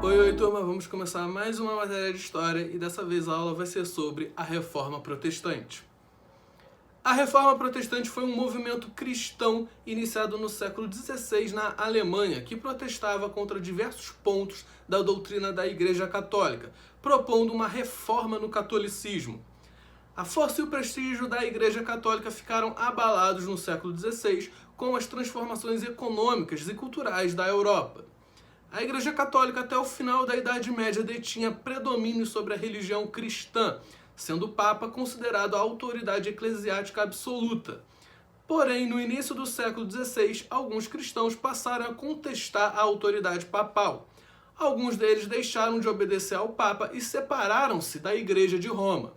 Oi, turma, vamos começar mais uma matéria de história e dessa vez a aula vai ser sobre a Reforma Protestante. A Reforma Protestante foi um movimento cristão iniciado no século XVI na Alemanha, que protestava contra diversos pontos da doutrina da Igreja Católica, propondo uma reforma no catolicismo. A força e o prestígio da Igreja Católica ficaram abalados no século XVI com as transformações econômicas e culturais da Europa. A Igreja Católica até o final da Idade Média detinha predomínio sobre a religião cristã, sendo o Papa considerado a autoridade eclesiástica absoluta. Porém, no início do século XVI, alguns cristãos passaram a contestar a autoridade papal. Alguns deles deixaram de obedecer ao Papa e separaram-se da Igreja de Roma.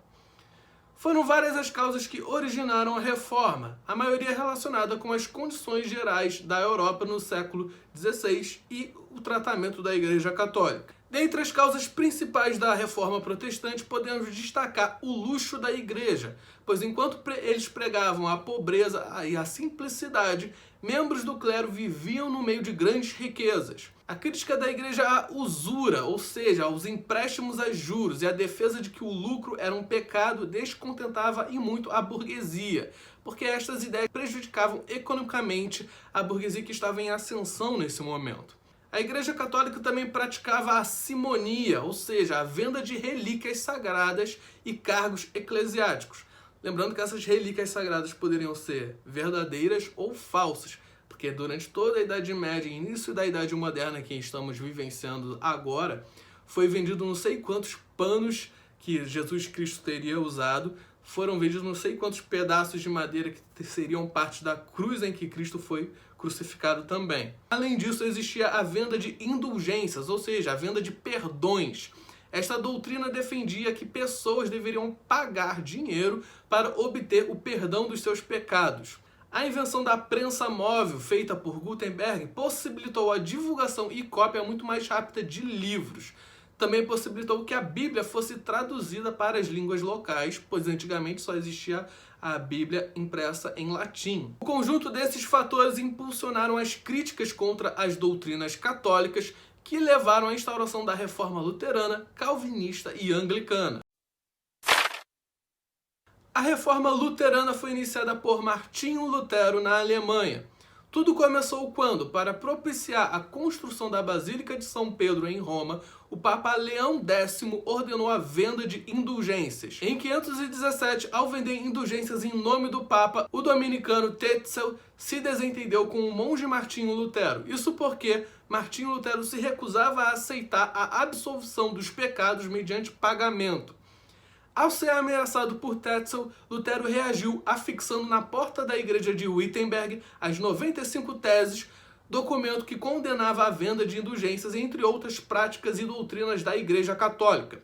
Foram várias as causas que originaram a reforma, a maioria relacionada com as condições gerais da Europa no século XVI e o tratamento da Igreja Católica. Dentre as causas principais da reforma protestante, podemos destacar o luxo da Igreja, pois enquanto eles pregavam a pobreza e a simplicidade, membros do clero viviam no meio de grandes riquezas. A crítica da Igreja à usura, ou seja, aos empréstimos a juros, e a defesa de que o lucro era um pecado descontentava e muito a burguesia, porque estas ideias prejudicavam economicamente a burguesia que estava em ascensão nesse momento. A Igreja Católica também praticava a simonia, ou seja, a venda de relíquias sagradas e cargos eclesiásticos. Lembrando que essas relíquias sagradas poderiam ser verdadeiras ou falsas, porque durante toda a Idade Média e início da Idade Moderna que estamos vivenciando agora, foi vendido não sei quantos panos que Jesus Cristo teria usado, foram vendidos não sei quantos pedaços de madeira que seriam parte da cruz em que Cristo foi crucificado também. Além disso, existia a venda de indulgências, ou seja, a venda de perdões. Esta doutrina defendia que pessoas deveriam pagar dinheiro para obter o perdão dos seus pecados. A invenção da prensa móvel, feita por Gutenberg, possibilitou a divulgação e cópia muito mais rápida de livros. Também possibilitou que a Bíblia fosse traduzida para as línguas locais, pois antigamente só existia a Bíblia impressa em latim. O conjunto desses fatores impulsionaram as críticas contra as doutrinas católicas, que levaram à instauração da Reforma Luterana, Calvinista e Anglicana. A Reforma Luterana foi iniciada por Martinho Lutero na Alemanha. Tudo começou quando, para propiciar a construção da Basílica de São Pedro em Roma, o Papa Leão X ordenou a venda de indulgências. Em 517, ao vender indulgências em nome do Papa, o dominicano Tetzel se desentendeu com o monge Martinho Lutero. Isso porque Martinho Lutero se recusava a aceitar a absolvição dos pecados mediante pagamento. Ao ser ameaçado por Tetzel, Lutero reagiu afixando na porta da igreja de Wittenberg as 95 teses, documento que condenava a venda de indulgências, entre outras práticas e doutrinas da Igreja Católica.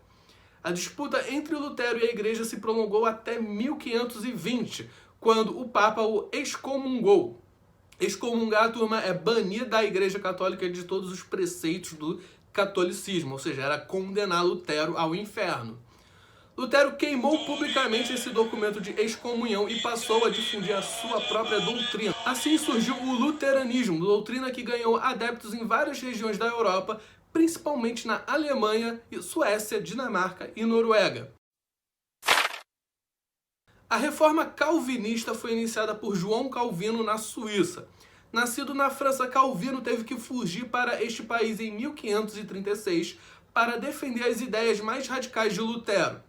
A disputa entre Lutero e a igreja se prolongou até 1520, quando o Papa o excomungou. Excomungar, turma, é banir da Igreja Católica de todos os preceitos do catolicismo, ou seja, era condenar Lutero ao inferno. Lutero queimou publicamente esse documento de excomunhão e passou a difundir a sua própria doutrina. Assim surgiu o luteranismo, doutrina que ganhou adeptos em várias regiões da Europa, principalmente na Alemanha, Suécia, Dinamarca e Noruega. A reforma calvinista foi iniciada por João Calvino na Suíça. Nascido na França, Calvino teve que fugir para este país em 1536 para defender as ideias mais radicais de Lutero.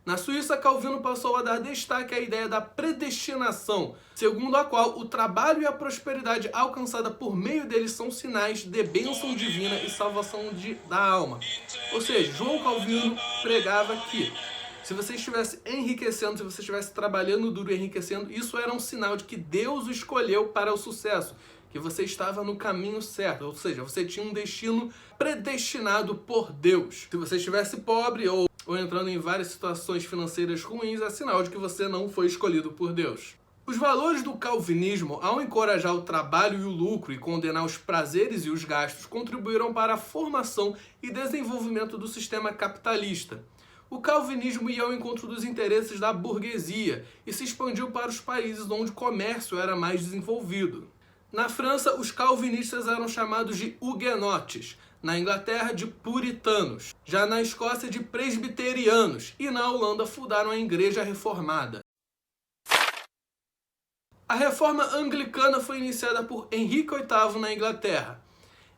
Na Suíça, Calvino passou a dar destaque à ideia da predestinação, segundo a qual o trabalho e a prosperidade alcançada por meio deles são sinais de bênção divina e salvação da alma. Ou seja, João Calvino pregava que se você estivesse enriquecendo, se você estivesse trabalhando duro e enriquecendo, isso era um sinal de que Deus o escolheu para o sucesso, que você estava no caminho certo, ou seja, você tinha um destino predestinado por Deus. Se você estivesse pobre ou entrando em várias situações financeiras ruins, é sinal de que você não foi escolhido por Deus. Os valores do calvinismo, ao encorajar o trabalho e o lucro e condenar os prazeres e os gastos, contribuíram para a formação e desenvolvimento do sistema capitalista. O calvinismo ia ao encontro dos interesses da burguesia e se expandiu para os países onde o comércio era mais desenvolvido. Na França, os calvinistas eram chamados de huguenotes. Na Inglaterra, de puritanos. Já na Escócia, de presbiterianos. E na Holanda, fundaram a Igreja Reformada. A reforma anglicana foi iniciada por Henrique VIII na Inglaterra.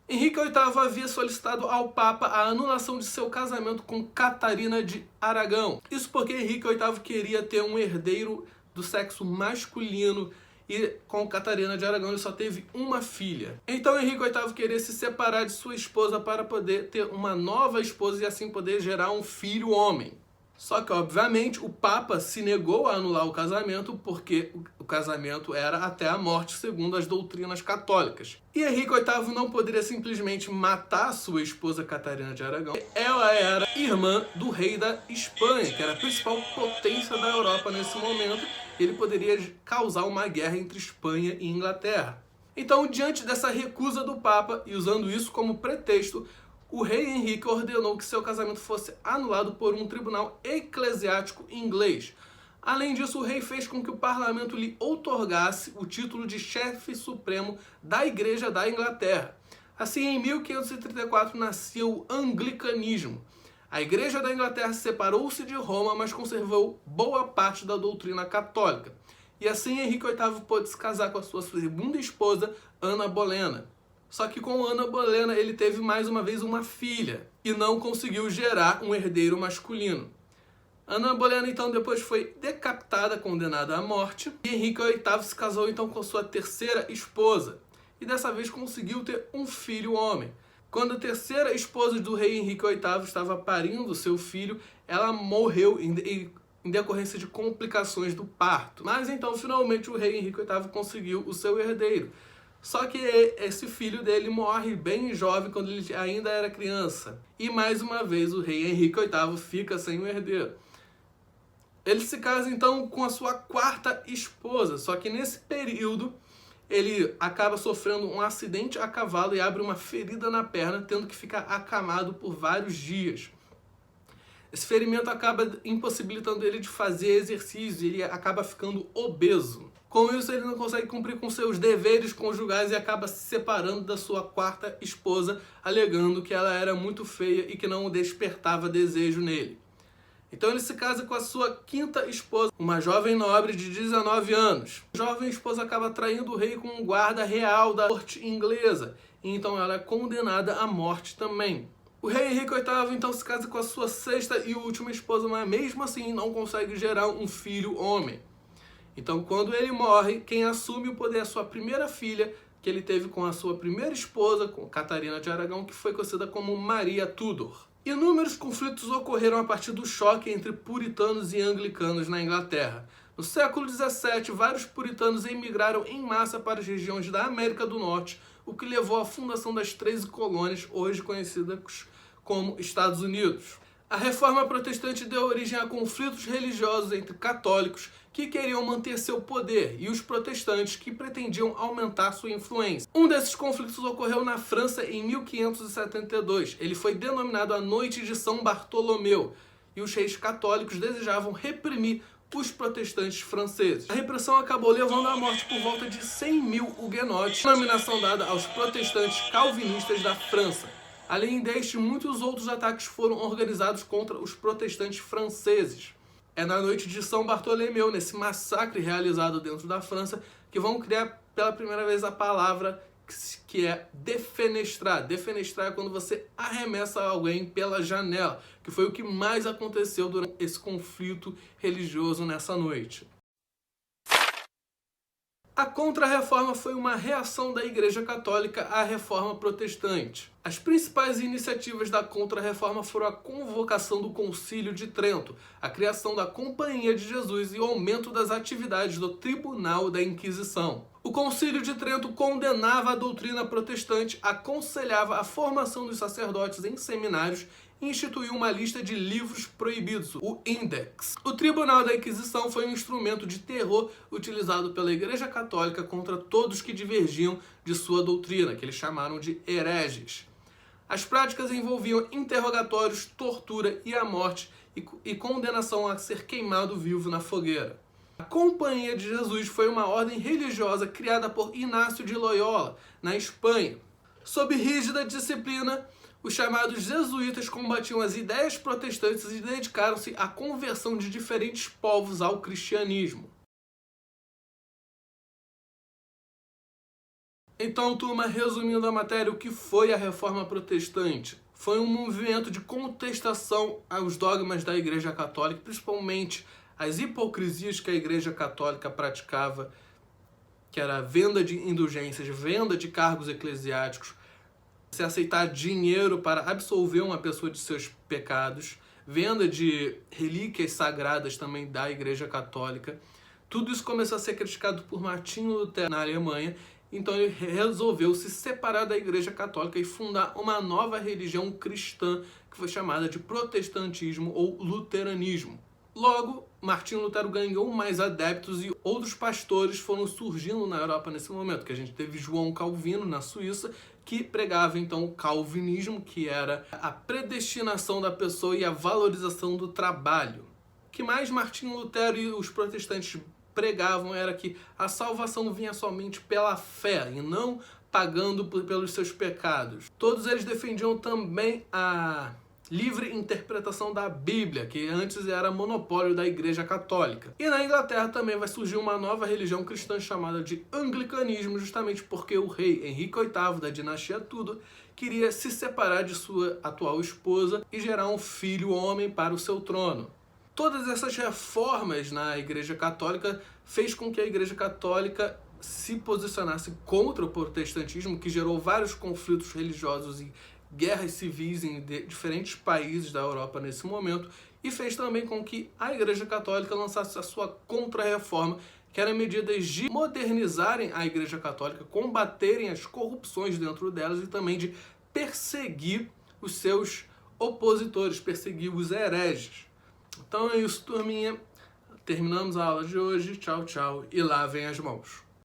Henrique VIII havia solicitado ao Papa a anulação de seu casamento com Catarina de Aragão. Isso porque Henrique VIII queria ter um herdeiro do sexo masculino e com Catarina de Aragão ele só teve uma filha. Então Henrique VIII queria se separar de sua esposa para poder ter uma nova esposa e assim poder gerar um filho homem. Só que, obviamente, o Papa se negou a anular o casamento porque o casamento era até a morte, segundo as doutrinas católicas. E Henrique VIII não poderia simplesmente matar sua esposa Catarina de Aragão. Ela era irmã do rei da Espanha, que era a principal potência da Europa nesse momento. Ele poderia causar uma guerra entre Espanha e Inglaterra. Então, diante dessa recusa do Papa, e usando isso como pretexto, o rei Henrique ordenou que seu casamento fosse anulado por um tribunal eclesiástico inglês. Além disso, o rei fez com que o parlamento lhe outorgasse o título de chefe supremo da Igreja da Inglaterra. Assim, em 1534 nascia o anglicanismo. A Igreja da Inglaterra separou-se de Roma, mas conservou boa parte da doutrina católica. E assim Henrique VIII pôde se casar com a sua segunda esposa, Ana Bolena. Só que com Ana Bolena ele teve mais uma vez uma filha e não conseguiu gerar um herdeiro masculino. Ana Bolena então depois foi decapitada, condenada à morte, e Henrique VIII se casou então com sua terceira esposa e dessa vez conseguiu ter um filho homem. Quando a terceira esposa do rei Henrique VIII estava parindo seu filho, ela morreu em decorrência de complicações do parto. Mas então finalmente o rei Henrique VIII conseguiu o seu herdeiro. Só que esse filho dele morre bem jovem, quando ele ainda era criança. E mais uma vez o rei Henrique VIII fica sem um herdeiro. Ele se casa então com a sua quarta esposa, só que nesse período ele acaba sofrendo um acidente a cavalo e abre uma ferida na perna, tendo que ficar acamado por vários dias. Esse ferimento acaba impossibilitando ele de fazer exercício, ele acaba ficando obeso. Com isso, ele não consegue cumprir com seus deveres conjugais e acaba se separando da sua quarta esposa, alegando que ela era muito feia e que não despertava desejo nele. Então ele se casa com a sua quinta esposa, uma jovem nobre de 19 anos. A jovem esposa acaba traindo o rei com um guarda real da corte inglesa, e então ela é condenada à morte também. O rei Henrique VIII então se casa com a sua sexta e última esposa, mas mesmo assim não consegue gerar um filho homem. Então, quando ele morre, quem assume o poder é a sua primeira filha, que ele teve com a sua primeira esposa, com Catarina de Aragão, que foi conhecida como Maria Tudor. Inúmeros conflitos ocorreram a partir do choque entre puritanos e anglicanos na Inglaterra. No século XVII, vários puritanos emigraram em massa para as regiões da América do Norte, o que levou à fundação das 13 colônias, hoje conhecidas como Estados Unidos. A reforma protestante deu origem a conflitos religiosos entre católicos que queriam manter seu poder e os protestantes que pretendiam aumentar sua influência. Um desses conflitos ocorreu na França em 1572. Ele foi denominado a Noite de São Bartolomeu e os reis católicos desejavam reprimir os protestantes franceses. A repressão acabou levando à morte por volta de 100.000 huguenotes, denominação dada aos protestantes calvinistas da França. Além deste, muitos outros ataques foram organizados contra os protestantes franceses. É na noite de São Bartolomeu, nesse massacre realizado dentro da França, que vão criar pela primeira vez a palavra que é defenestrar. Defenestrar é quando você arremessa alguém pela janela, que foi o que mais aconteceu durante esse conflito religioso nessa noite. A Contra-Reforma foi uma reação da Igreja Católica à Reforma Protestante. As principais iniciativas da Contra-Reforma foram a convocação do Concílio de Trento, a criação da Companhia de Jesus e o aumento das atividades do Tribunal da Inquisição. O Concílio de Trento condenava a doutrina protestante, aconselhava a formação dos sacerdotes em seminários e instituiu uma lista de livros proibidos, o Index. O Tribunal da Inquisição foi um instrumento de terror utilizado pela Igreja Católica contra todos que divergiam de sua doutrina, que eles chamaram de hereges. As práticas envolviam interrogatórios, tortura e a morte e condenação a ser queimado vivo na fogueira. A Companhia de Jesus foi uma ordem religiosa criada por Inácio de Loyola, na Espanha. Sob rígida disciplina, Os chamados jesuítas combatiam as ideias protestantes e dedicaram-se à conversão de diferentes povos ao cristianismo. Então, turma, resumindo a matéria, o que foi a Reforma Protestante? Foi um movimento de contestação aos dogmas da Igreja Católica, principalmente as hipocrisias que a Igreja Católica praticava, que era a venda de indulgências, venda de cargos eclesiásticos, se aceitar dinheiro para absolver uma pessoa de seus pecados, venda de relíquias sagradas também da Igreja Católica. Tudo isso começou a ser criticado por Martinho Lutero na Alemanha, então ele resolveu se separar da Igreja Católica e fundar uma nova religião cristã que foi chamada de protestantismo ou luteranismo. Logo, Martinho Lutero ganhou mais adeptos e outros pastores foram surgindo na Europa nesse momento, que a gente teve João Calvino na Suíça, que pregava então o calvinismo, que era a predestinação da pessoa e a valorização do trabalho. O que mais Martinho Lutero e os protestantes pregavam era que a salvação vinha somente pela fé e não pagando pelos seus pecados. Todos eles defendiam também a livre interpretação da Bíblia, que antes era monopólio da Igreja Católica. E na Inglaterra também vai surgir uma nova religião cristã chamada de anglicanismo, justamente porque o rei Henrique VIII, da dinastia Tudor, queria se separar de sua atual esposa e gerar um filho homem para o seu trono. Todas essas reformas na Igreja Católica fez com que a Igreja Católica se posicionasse contra o protestantismo, que gerou vários conflitos religiosos e guerras civis em diferentes países da Europa nesse momento, e fez também com que a Igreja Católica lançasse a sua contra-reforma, que eram medidas de modernizarem a Igreja Católica, combaterem as corrupções dentro delas e também de perseguir os seus opositores, perseguir os hereges. Então é isso, turminha. Terminamos a aula de hoje. Tchau, tchau. E lavem as mãos.